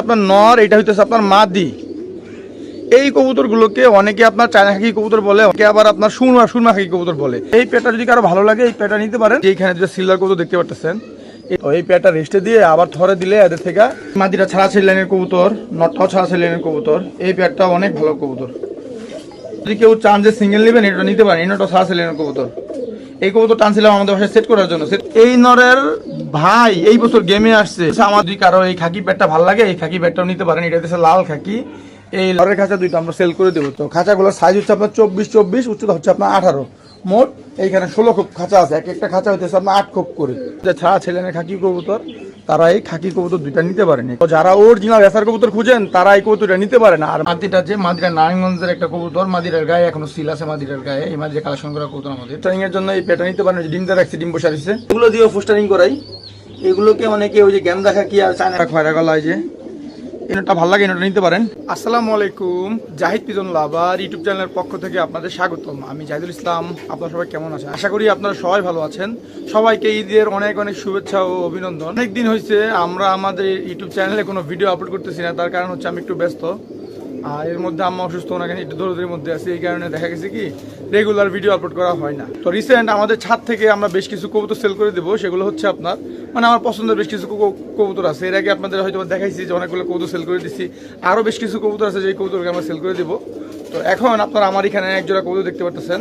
আপনার নর, এটা হইতেছে আপনার মাদি। এই কবুতরগুলোকে অনেকে আপনার চায়না খাকি কবুতর বলে, অনেকে আবার আপনার সুরমা খাকি কবুতর বলে। এই পেয়ারটা যদি কারো ভালো লাগে এই পেয়ারটা নিতে পারেন। এইখানে যে সিলভার কবুতর দেখতে পাচ্ছেন, এই পেয়ারটা রেস্টে দিয়ে আবার থরে দিলে এদের থেকে মাদিটা ছাড়াছাড়ি লাইনের কবুতর, নটটাও ছাড়াছাড়ি লাইনের কবুতর। এই পেয়ারটা অনেক ভালো কবুতর। যদি কেউ চান যে সিঙ্গেল নেবেন এটা নিতে পারেন। এই নটটাও ছাড়াছাড়ি লাইনের কবুতর। এই কবুতর টানছিলাম আমাদের বাসায় সেট করার জন্য। এই নরের ভাই এই বছর গেমে আসছে। আমার যদি কারো এই খাকি প্যাডটা ভালো লাগে এই খাকি প্যাডটাও নিতে পারেন। এটা হচ্ছে লাল খাকি। এই নরের খাঁচা দুইটা আমরা সেল করে দেবো। তো খাঁচাগুলোর সাইজ হচ্ছে আপনার 24-24, উচ্চতা হচ্ছে আপনার 18। মোট এইখানে 16 খোপ খাঁচা আছে। এক একটা খাঁচা হচ্ছে আপনার 8 খোপ করে। যে ছাড়া ছেলেনের খাকি কবুতর তারা এই খাকি কবুতর দুইটা নিতে পারেন। যারা অরিজিনাল এসার কবুতর খুঁজেন তারা এই কবুতরটা নিতে পারেন। আর মাদিটা যে মাদিরা নারায়ণগঞ্জের একটা কবুতর, মাদিরার গায়ে এখনো সিল আছে। মাদিরার গায়ে এই মাদিরা কালেকশন করা কবুতর আমাদের ট্রেনিং এর জন্য এই পেটা নিতে পারেন। ডিমটা রাখছে, ডিম বসে আসছে, এগুলো দিয়ে পোস্টারিং করাই। এগুলোকে অনেকে ওই যে গেন্দা খাকি আর চায়না খয়রা গলা যে এটা ভালো লাগে এটা নিতে পারেন। আসসালামু আলাইকুম, জাহিদ পিজন লাভার ইউটিউব চ্যানেলের পক্ষ থেকে আপনাদের স্বাগতম। আমি জাহিদুল ইসলাম। আপনারা সবাই কেমন আছেন? আশা করি আপনারা সবাই ভালো আছেন। সবাইকে ঈদের অনেক অনেক শুভেচ্ছা ও অভিনন্দন। অনেক দিন হয়েছে আমরা আমাদের ইউটিউব চ্যানেলে কোনো ভিডিও আপলোড করতেছি না। তার কারণ হচ্ছে আমি একটু ব্যস্ত, আর এর মধ্যে আম্মা অসুস্থ, ওনাকে একটু দৌড়ের মধ্যে আছে। এই কারণে দেখা গেছে কি রেগুলার ভিডিও আপলোড করা হয় না। তো রিসেন্ট আমাদের ছাদ থেকে আমরা বেশ কিছু কবুতর সেল করে দেবো। সেগুলো হচ্ছে আপনার আমার পছন্দের বেশ কিছু কবুতর আছে। এর আগে আপনাদের হয়তো দেখাইছি যে অনেকগুলো কবুতর সেল করে দিচ্ছি। আরও বেশ কিছু কবুতর আছে যে কবুতরকে আমরা সেল করে দেবো। তো এখন আপনারা আমার এখানে এক জোড়া কবুতর দেখতে পাচ্ছেন।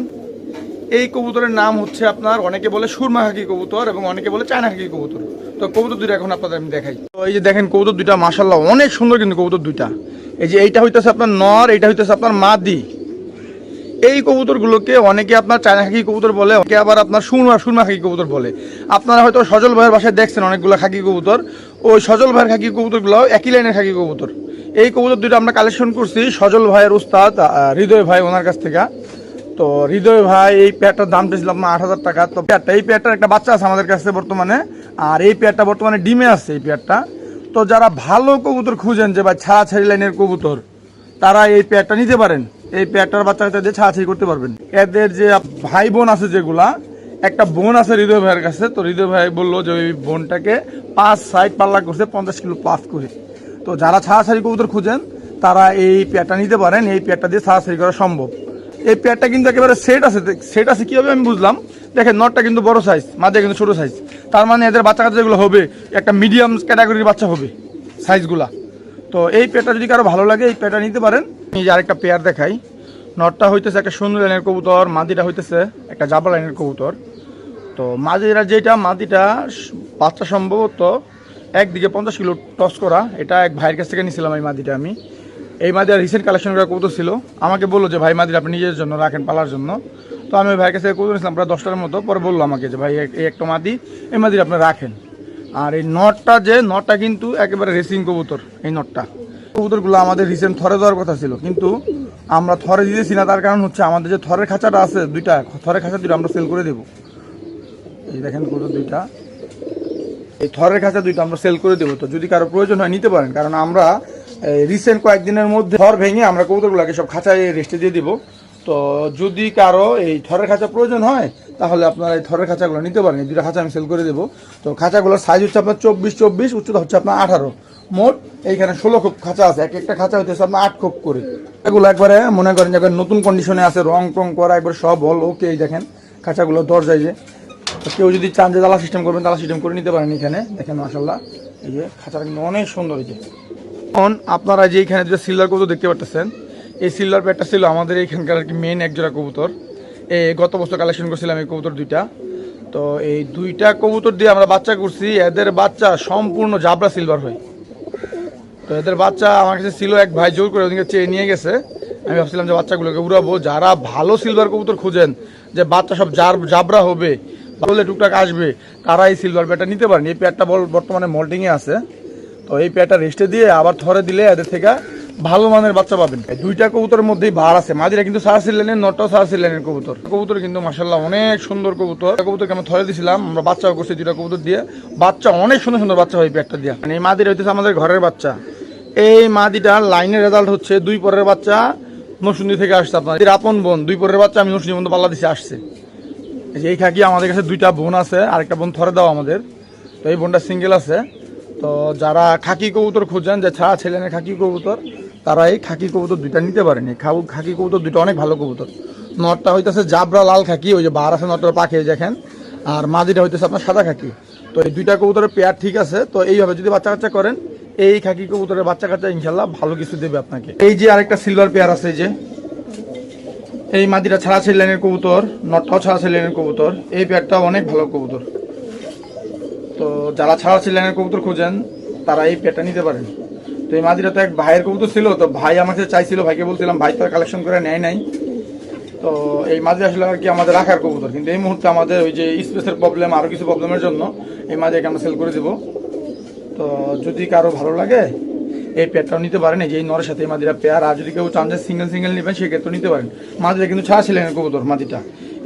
এই কবুতরের নাম হচ্ছে আপনার অনেকে বলে সুরমা খাকি কবুতর এবং অনেকে বলে চায়না খাকি কবুতর। তো কবুতর দুইটা এখন আপনাদের আমি দেখাই। তো এই যে দেখেন কবুতর দুইটা মাশাআল্লাহ অনেক সুন্দর, কিন্তু কবুতর দুইটা এই যে এইটা হইতেছে আপনার নর, এইটা হইতেছে আপনার মাদি। এই কবুতরগুলোকে অনেকে আপনার চায়না খাকি কবুতর বলে, অনেকে আবার আপনার সুরমা খাকি কবুতর বলে। আপনারা হয়তো সজল ভাইয়ের বাসায় দেখছেন অনেকগুলো খাকি কবুতর। ওই সজল ভাইয়ের খাকি কবুতরগুলো একই লাইনের খাকি কবুতর। এই কবুতর দুটো আমরা কালেকশন করছি সজল ভাইয়ের উস্তাদ হৃদয় ভাই ওনার কাছ থেকে। তো হৃদয় ভাই এই পেয়ারটার দাম চেয়েছিল আপনার 8,000 টাকা। তো এই পেয়ারটার একটা বাচ্চা আছে আমাদের কাছে বর্তমানে, আর এই পেয়ারটা বর্তমানে ডিমে আছে এই পেয়ারটা। তো যারা ভালো কবুতর খুঁজেন যে ভাই ছাড়াছাড়ি লাইনের কবুতর, তারা এই পেয়ারটা নিতে পারেন। এই পেয়ারটার বাচ্চা দিয়ে ছাড়াছাড়ি করতে পারবেন। এদের যে ভাই বোন আছে যেগুলা, একটা বোন আছে হৃদয় ভাইয়ের কাছে। তো হৃদয় ভাই বললো যে ওই বোনটাকে 5 সাইড পাল্লা করছে 50 কিলো প্লাস করে। তো যারা ছাড়াছাড়ি কবুতর খুঁজেন তারা এই পেয়ারটা নিতে পারেন। এই পেয়ারটা দিয়ে ছাড়াছাড়ি করা সম্ভব। এই পেয়ারটা কিন্তু একেবারে সেট আছে কিভাবে আমি বুঝলাম, দেখেন নটটা কিন্তু বড় সাইজ, মাঝে কিন্তু ছোট সাইজ। তার মানে এদের বাচ্চা কাচ্চা যেগুলো হবে একটা মিডিয়াম ক্যাটাগরির বাচ্চা হবে সাইজগুলা। তো এই পেয়ারটা যদি কারো ভালো লাগে এই পেয়ারটা নিতে পারেন। এই যে আরেকটা পেয়ার দেখাই। নটটা হইতেছে একটা সুন্দর লাইনের কবুতর, মাদিটা হইতেছে একটা জাবা লাইনের কবুতর। তো মাদিটা বাচ্চা সম্ভবত একদিকে 50 কিলো টস করা। এটা এক ভাইয়ের কাছ থেকে নিয়েছিলাম এই মাদিটা। আমি এই মাদিরা রিসেন্ট কালেকশন করা কবুতর ছিল। আমাকে বললো যে ভাই মাদিরা আপনি নিজের জন্য রাখেন, পালার জন্য। তো আমি ওই ভাইয়ের কাছে কবুতর নিয়েছিলাম প্রায় 10টার মতো। পরে বললো আমাকে যে ভাই এই একটা মাদি, এই মাদিরা আপনি রাখেন। আর এই নটটা কিন্তু একেবারে রেসিং কবুতর। এই নটটা কবুতরগুলো আমাদের রিসেন্ট থরে দেওয়ার কথা ছিল, কিন্তু আমরা থরে দিতেছি না। তার কারণ হচ্ছে আমাদের যে থরের খাঁচাটা আছে দুইটা, থরের খাঁচা দুটো আমরা সেল করে দেবো। এই দেখেন কবুতর দুইটা, এই থরের খাঁচা দুইটা আমরা সেল করে দেবো। তো যদি কারো প্রয়োজন হয় নিতে পারেন, কারণ আমরা রিসেন্ট কয়েকদিনের মধ্যে থর ভেঙে আমরা কবুতরগুলোকে সব খাঁচায় রেস্টে দিয়ে দিব। তো যদি কারো এই থরের খাঁচা প্রয়োজন হয় তাহলে আপনারা এই থরের খাঁচাগুলো নিতে পারেন। এই দুটো খাঁচা আমি সেল করে দেবো। তো খাঁচাগুলোর সাইজ হচ্ছে আপনার 24-24, উচ্চতা হচ্ছে আপনার 18। মোট এইখানে 16 খোপ খাঁচা আছে। এক একটা খাঁচা হচ্ছে আপনার 8 খোপ করে। এগুলো একবারে মনে করেন যে নতুন কন্ডিশনে আছে, রং টং করা একবার সব হল ওকে। এই দেখেন খাঁচাগুলো দরজায় যে, তো কেউ যদি চান যে তালা সিস্টেম করবেন তালা সিস্টেম করে নিতে পারেন। এখানে দেখেন মাশাআল্লাহ এই যে খাঁচাটা কিন্তু অনেক সুন্দর। এই যে এখন আপনারা যে এইখানে যে সিলভার কবুতর দেখতে পাচ্ছেন, এই সিলভার প্যাডটা ছিল আমাদের এইখানকার আর কি মেন একজোড়া কবুতর। গত বছর কালেকশন করছিলাম এই কবুতর দুইটা। তো এই দুইটা কবুতর দিয়ে আমরা বাচ্চা করছি। এদের বাচ্চা সম্পূর্ণ জাবরা সিলভার হয়। তো এদের বাচ্চা আমার কাছে ছিল, এক ভাই জোর করে ওদিকে চেয়ে নিয়ে গেছে। আমি ভাবছিলাম যে বাচ্চাগুলোকে উড়াবো। যারা ভালো সিলভার কবুতর খুঁজেন যে বাচ্চা সব জাবরা হবে, বলে টুকটাক আসবে, তারা এই সিলভার প্যাডটা নিতে পারেন। এই প্যাডটা বর্তমানে মল্টিংয়ে আছে। তো এই প্যাডটা রেস্টে দিয়ে আবার থরে দিলে এদের থেকে ভালো মানের বাচ্চা পাবেন। এই দুইটা কবুতরের মধ্যেই ভার আছে। মাদিরা কিন্তু ছাড়াছাড়ি লাইনের, নটটাও ছাড়াছাড়ি লাইনের কবুতর কিন্তু মাশাআল্লাহ অনেক সুন্দর কবুতর। কবুতরকে আমরা থরে দিয়েছিলাম, আমরা বাচ্চাও করছি দুইটা কবুতর দিয়ে। বাচ্চা অনেক সুন্দর সুন্দর বাচ্চা হয় এই প্যাডটা দিয়ে। মানে এই মাদিরা হইতেছে আমাদের ঘরের বাচ্চা। এই মাদিটার লাইনের রেজাল্ট হচ্ছে 2 পরের বাচ্চা নরসিংদী থেকে আসছে। আপনার আপন বোন 2 পরের বাচ্চা আমি নরসিংদী পর্যন্ত পাল্লা দিছে আসছে। এই খাকি আমাদের কাছে দুইটা বোন আছে, আরেকটা বোন থরে দাও আমাদের। তো এই বোনটা সিঙ্গেল আছে। তো যারা খাকি কবুতর খুঁজছেন যে ছাড়া ছেলেনের খাকি কবুতর, তারা এই খাকি কবুতর দুইটা নিতে পারেন। এই খাকি কবুতর দুইটা অনেক ভালো কবুতর। নটটা হইতেছে জাবরা লাল খাকি, ওই যে বার আছে নটটার পাখি দেখেন, আর মাদিটা হইতেছে আপনার সাদা খাকি। তো এই দুইটা কবুতরের পেয়ার ঠিক আছে। তো এইভাবে যদি বাচ্চা কাচ্চা করেন, এই খাকি কবুতরের বাচ্চা কাচ্চা ইনশাল্লাহ ভালো কিছু দেবে আপনাকে। এই যে আরেকটা সিলভার পেয়ার আছে, যে এই মাদিটা ছাড়া ছেলেনের কবুতর, নটটাও ছাড়া ছেলেনের কবুতর। এই পেয়ারটাও অনেক ভালো কবুতর। তো যারা ছাড়া ছেলেনের কবুতর খোঁজেন তারা এই পেয়ারটা নিতে পারেন। তো এই মাদিটা তো এক ভাইয়ের কবুতর ছিল, তো ভাই আমাকে চাইছিল, ভাইকে বলছিলাম, ভাই তো কালেকশন করে নেয় নাই। তো এই মাঝে আসলে আর কি আমাদের রাখার কবুতর, কিন্তু এই মুহূর্তে আমাদের ওই যে স্পেসের প্রবলেম, আরও কিছু প্রবলেমের জন্য এই মাঝেকে আমরা সেল করে দেবো। তো যদি কারো ভালো লাগে এই পেয়ারটাও নিতে পারেন। এই যে এই নরের সাথে এই মাদিরা পেয়ার। আর যদি কেউ চান যে সিঙ্গেল সিঙ্গেল নেবেন সেক্ষেত্রে নিতে পারেন। মাদিরা কিন্তু ছাড়া ছিলেন কবুতর মাদিটা।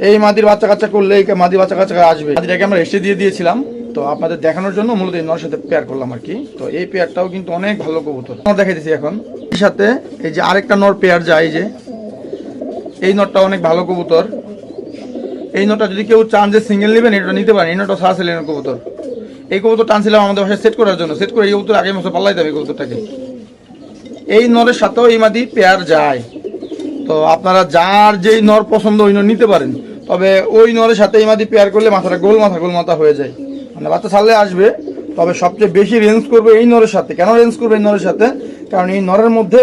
এই মাদির বাচ্চা কাচ্চা করলে এই মাদি বাচ্চা কাচ্চা আসবে। মাদিটাকে আমরা রেস্টে দিয়ে দিয়েছিলাম, তো আপনাদের দেখানোর জন্য মূলত এই নরের সাথে পেয়ার করলাম আর কি। তো এই পেয়ারটাও কিন্তু অনেক ভালো কবুতর দেখাই দিচ্ছি এখন। এর সাথে এই যে আরেকটা নর পেয়ার যায়, যে এই নটটা অনেক ভালো কবুতর। এই নটটা যদি কেউ চান যে সিঙ্গেল নেবেন এটা নিতে পারেন। এই নটটা ছাড়া ছিলেন কবুতর। এই কবুতর টানছিলাম আমাদের বাসায় সেট করার জন্য, সেট করে এই কবুতর আগে মতো পাল্লাই দেবে কবুতরটাকে। এই নরের সাথেও এই মাদি পেয়ার যায়। তো আপনারা যার যেই নর পছন্দ ওই নর নিতে পারেন। তবে ওই নরের সাথে এই মাদি পেয়ার করলে মাথাটা গোল মাথা হয়ে যায়, মানে বাচ্চা ছাড়লে আসবে। তবে সবচেয়ে বেশি রেঞ্জ করবে এই নরের সাথে। কেন রেঞ্জ করবে এই নরের সাথে? কারণ এই নরের মধ্যে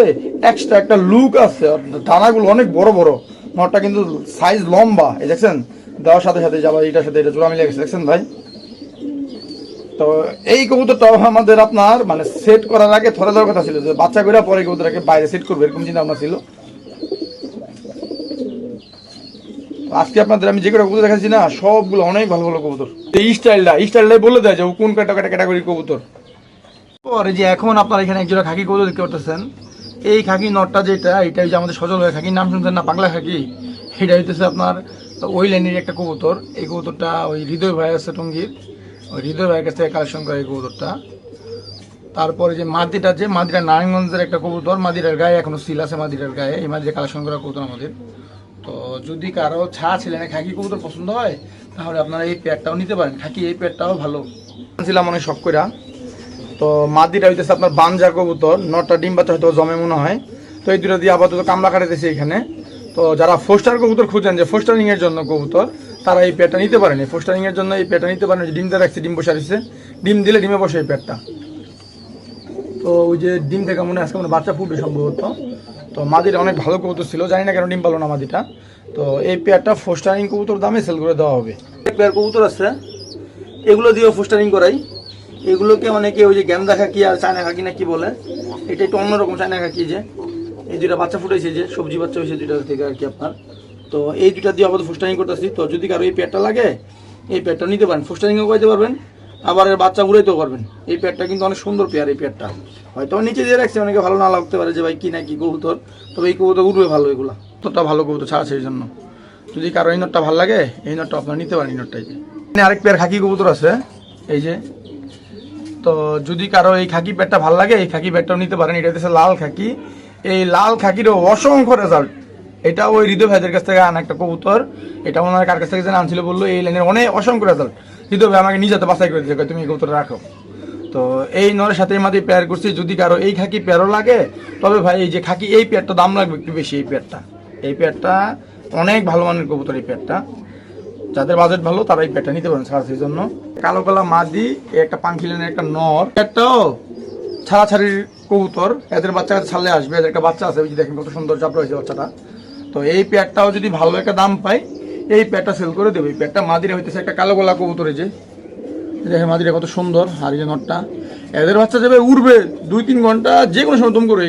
এক্সট্রা একটা লুক আছে, দানাগুলো অনেক বড় বড়। নরটা কিন্তু সাইজ লম্বা, এই দেখছেন, দেওয়ার সাথে সাথে যাবার এটার সাথে এটা জোড়া মিলে গেছে, দেখছেন ভাই। তো এই কবুতরটাও আমাদের আপনার মানে সেট করার আগে ধরে দেওয়ার কথা ছিল, যে বাচ্চা করে পরে কবুতরটাকে বাইরে সেট করবে, এরকম চিন্তা ভাবনা ছিল। আজকে আপনাদের আমি যে কটা কবুতর দেখাচ্ছি না, সবগুলো অনেক ভালো ভালো কবুতর। এই স্টাইলটাই বলে দেয় যে কোন ক্যাটাগরি কবুতর। পরে যে এখন আপনারা এখানে একজোড়া খাকি কবুতর দেখতে পাচ্ছেন। এই খাকি নটটা যেটা, এটা যে আমাদের সজল হয়ে খাকির নাম শুনছেন না, পাগলা খাকি। এটা হইতেছে আপনার ওই লাইনের একটা কবুতর। এই কবুতরটা ওই হৃদয় ভাই আছে টঙ্গীর, ওই হৃদয় ভাইয়ের কাছ থেকে কালেকশন করে এই কবুতরটা। তারপরে যে মাদিটা নারায়ণগঞ্জের একটা কবুতর, মাদিরার গায়ে এখনো সিল আছে, মাদিরার গায়ে। এই মাদিরা কালেকশন করা কবুতর আমাদের। তো যদি কারো ছাড়া ছিলেন খাকি কবুতর পছন্দ হয়, তাহলে আপনারা এই পেয়ারটাও নিতে পারেন। খাকি এই পেয়ারটাও ভালো ছিলাম অনেক শখ কইরা। তো মাদিটা হইতেছে আপনার বানজা কবুতর, নটটা ডিম বাচ্চা হয়তো জমে মনে হয়। তো এই দুটো দিয়ে আপাতত কামলা কাটাইতেছি এখানে। তো যারা ফোস্টার কবুতর খুঁজেন, যে ফোস্টারিং এর জন্য কবুতর, তারা এই পেয়ারটা নিতে পারেন। এই ফোস্টারিং এর জন্য এই পেয়ারটা নিতে পারেন। ডিম দিয়ে রাখছে, ডিম বসে দিচ্ছে, ডিম দিলে ডিমে বসে এই পেয়ারটা। তো ওই যে ডিম থেকে মনে আজকে মানে বাচ্চা ফুটবে সম্ভবত। তো মাদিটা অনেক ভালো কবুতর ছিল, জানি না কেন ডিম পালো না মাদিটা। তো এই পেয়ারটা ফোস্টারিং কবুতর দামে সেল করে দেওয়া হবে। পেয়ার কবুতর আছে, এগুলো দিয়েও ফোস্টারিং করাই। এগুলোকে অনেকে ওই যে গ্যান্দা খাকি আর চায়না খাকি না কি বলে, এটা একটু অন্যরকম চায়না খাকি। যে এই দুইটা বাচ্চা ফুটেছে, যে সবজি বাচ্চা হয়েছে দুইটা থেকে আর কি আপনার। তো এই দুইটা দিয়ে আপাতত ফোস্টারিং করতেছি। তো যদি কারো এই পেয়ারটা লাগে, এই পেয়ারটা নিতে পারেন, ফোস্টারিংও করতে পারবেন, আবার এর বাচ্চা উড়াইতেও পারবেন। এই পেয়ারটা কিন্তু অনেক সুন্দর পেয়ার। এই পেয়ারটা হয়তো নিচে দিয়ে রাখছে, অনেকে ভালো না লাগতে পারে যে ভাই কি না কি কবুতর, তবে এই কবুতর উঠবে ভালো। এগুলো তোরটা ভালো কবুতর ছাড়া সেই জন্য যদি কারো এই নটটা ভালো লাগে, এই নটটা আপনারা নিতে পারেন। এই নটটাই যে আরেক পেয়ার খাকি কবুতর আছে, এই যে। তো যদি কারো এই খাকি পেয়ারটা ভালো লাগে, এই খাকি পেয়ারটাও নিতে পারেন। এটা হচ্ছে লাল খাকি। এই লাল খাকিরও অসংখ্য রেজাল্ট। এটা ওই হৃদয় ভাইদের কাছ থেকে আনা একটা কবুতর। এটা ওনার কার কাছ থেকে যেন আনছিল বললো, এই লাইনের অনেক অসংখ্য রেজাল্ট। হৃদয় ভাই আমাকে নিজে তো বাছাই করে দিয়েছে, তুমি এই কবুতর রাখো। তো এই নরের সাথে এই মাঝে পেয়ার করছি। যদি কারো এই খাকি পেয়ারও লাগে, তবে ভাই এই যে খাকি এই পেয়ারটা দাম লাগবে একটু বেশি। এই পেয়ারটা অনেক ভালো মানের কবুতর। এই পেয়ারটা যাদের বাজেট ভালো তারা এই পেয়ারটা নিতে পারেন ছাড়া সেই জন্য। কালো কালা মাদি, একটা পাঙ্খি লাইনের একটা নর, একটাও ছাড়াছাড়ির কবুতর। এদের বাচ্চা ছাড়লে আসবে, এদের একটা বাচ্চা আছে, ওই যে দেখেন কত সুন্দর চাপ রয়েছে বাচ্চাটা। তো এই পেয়ারটাও যদি ভালো একটা দাম পাই, এই পেয়ারটা সেল করে দেবে। এই পেয়ারটা মাদিরা হইতেছে একটা কালো গলা কবুতর। এই যে দেখেন মাদিরা কত সুন্দর। আর এই যে নটটা, এদের বাচ্চা যাবে উড়বে 2-3 ঘন্টা, যে কোনো সময় তুমি করো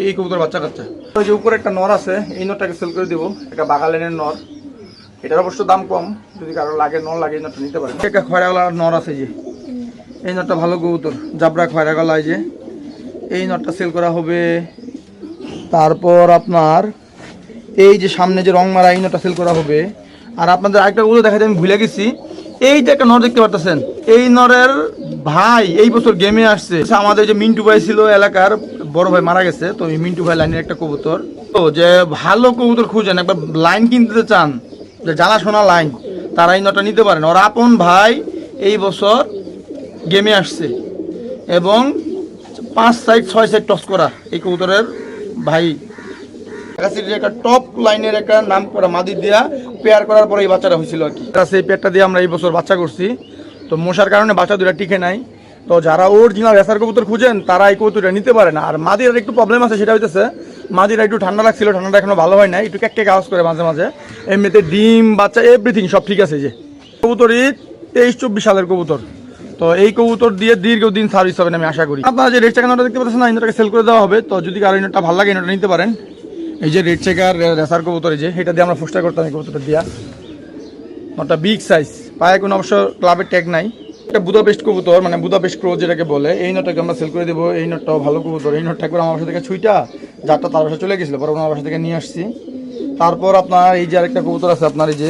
এই কবুতর বাচ্চা কাচ্চা। ওই যে উপরে একটা নর আছে, এই নরটাকে সেল করে দেবো। একটা বাগালেনের নর, এটার অবশ্য দাম কম। যদি কারো লাগে নর লাগে, এই নটটা নিতে পারেন। একটা খয়রা গলার নর আছে, যে এই নটটা ভালো কবুতর, জাবরা খয়রা গলা। এই যে এই নটটা সেল করা হবে। তারপর আপনার এই যে সামনে যে রং মারা, এই নটটা সেল করা হবে। আর আপনাদের আরেকটা কবুতর দেখাতে আমি ভুলে গেছি। এই যে একটা নর দেখতে পাচ্ছেন, এই নরের ভাই এই বছর গেমে আসছে। আমাদের যে মিন্টু ভাই ছিল এলাকার বড় ভাই, মারা গেছে। তো এই মিন্টু ভাই লাইনের একটা কবুতর। তো যে ভালো কবুতর খুঁজেন, একবার লাইন কিনতে চান, যে জানাশোনা লাইন, তারা এই নটটা নিতে পারেন। ওর আপন ভাই এই বছর গেমে আসছে। এবং 5 সাইড 6 সাইড টস করা এই কবুতরের ভাই একটা টপ লাইনের একটা নাম করা মাদি দিয়া পেয়ার করার পরে এই বাচ্চাটা হয়েছিল আর কি। সেই পেয়ারটা দিয়ে আমরা এই বছর বাচ্চা করছি। তো মশার কারণে বাচ্চা দুটা টিকে নাই। তো যারা অরিজিনাল রেসার কবুতর খুঁজেন তারা এই কবুতরটা নিতে পারে না। আর মাদির একটু প্রবলেম আছে, সেটা হইতেছে মাদিরা একটু ঠান্ডা লাগছিল, ঠান্ডাটা এখনো ভালো হয় নাই, একটু ক্যাক আওয়াজ করে মাঝে মাঝে। এমনিতে ডিম বাচ্চা এভরিথিং সব ঠিক আছে। যে কবুতরই 23-24 সালের কবুতর। তো এই কবুতর দিয়ে দীর্ঘদিন সার্ভিস হবে আমি আশা করি। আপনারা যে রেড চেকারটা দেখতে পাচ্ছেন না, ইনোটাকে সেল করে দেওয়া হবে। তো যদি কারো ইনোটা ভালো লাগে ইনোটা নিতে পারেন। এই যে রেড চেকার রেসার কবুতর, যে এটা দিয়ে আমরা ফুস্টার করতাম এই কবুতরটা দিয়া। ওটা বিগ সাইজ, পায়ে কোনো অবশ্য ক্লাবের ট্যাগ নাই। একটা বুদাপেস্ট কবুতর, মানে বুদাপেস্ট ক্রো যেটাকে বলে, এই নোটটাকে আমরা সেল করে দেবো। এই নোটটাও ভালো কবুতর। এই নোটটা একবার আমার বাসা থেকে ছুইটা যারটা তার বাসা চলে গেছিলো, পরে আমার বাসা থেকে নিয়ে আসছি। তারপর আপনার এই যে আরেকটা কবুতর আছে আপনার, এই যে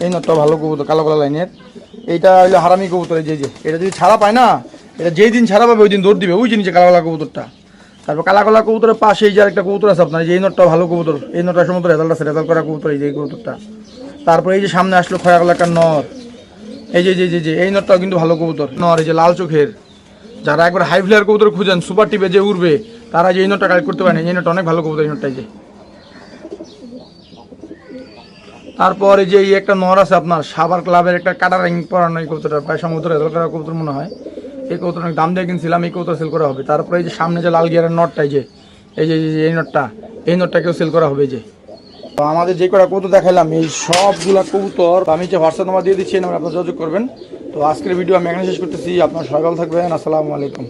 এই নোটটাও ভালো কবুতর, কালো কালো লাইনের। এইটা হলো হারামি কবুতর। এই যে এটা যদি ছাড়া পায় না, এটা যেই দিন ছাড়া পাবে ওই দিন দৌড় দিবে, ওই জিনিসে কালো কালা কবুতরটা। তারপর কালা কালা কবুতরের পাশে এই যে আরেকটা কবুতর আছে আপনার, এই নোটটাও ভালো কবুতর। এই নোটটার সময় রেজাল্ট আছে, রেজাল্ট করা কবুতর এই যে এই কবুতরটা। তারপর এই যে সামনে আসলো খয়া কালা একটা নর, এই যে এই নটটাও কিন্তু ভালো কবুতর নর। এই যে লাল চোখের, যারা একবার হাই ফ্লেয়ার কবুতর খুঁজেন সুপার টিপে যে উড়বে, তারা যে এই নটটা কালেক্ট করতে পারেন। এই নটটা অনেক ভালো কবুতর এই নটটাই যে। তারপর এই যে এই একটা নর আছে আপনার, সাবার ক্লাবের একটা কাটা রিং পরানো এই কবুতরটা, প্রায় সম্ভবত রেজাল্ট করা কবুতর মনে হয়। এই কবুতর অনেক দাম দিয়ে কিনছিলাম, এই কবুতর সেল করা হবে। তারপরে এই যে সামনে যে লাল গিয়ারের নটটাই যে, এই যে এই নটটাকেও সেল করা হবে। যে তো আমাদের যে কটা কবুতর দেখাইলাম এই সবগুলা কবুতর আমি যে হোয়াটসঅ্যাপ নাম্বার দিয়ে দিচ্ছি, আপনারা যোগাযোগ করবেন। তো আজকের ভিডিও আমি এখানে শেষ করতেছি। আপনারা সবাই ভালো থাকবেন। আসসালামু আলাইকুম।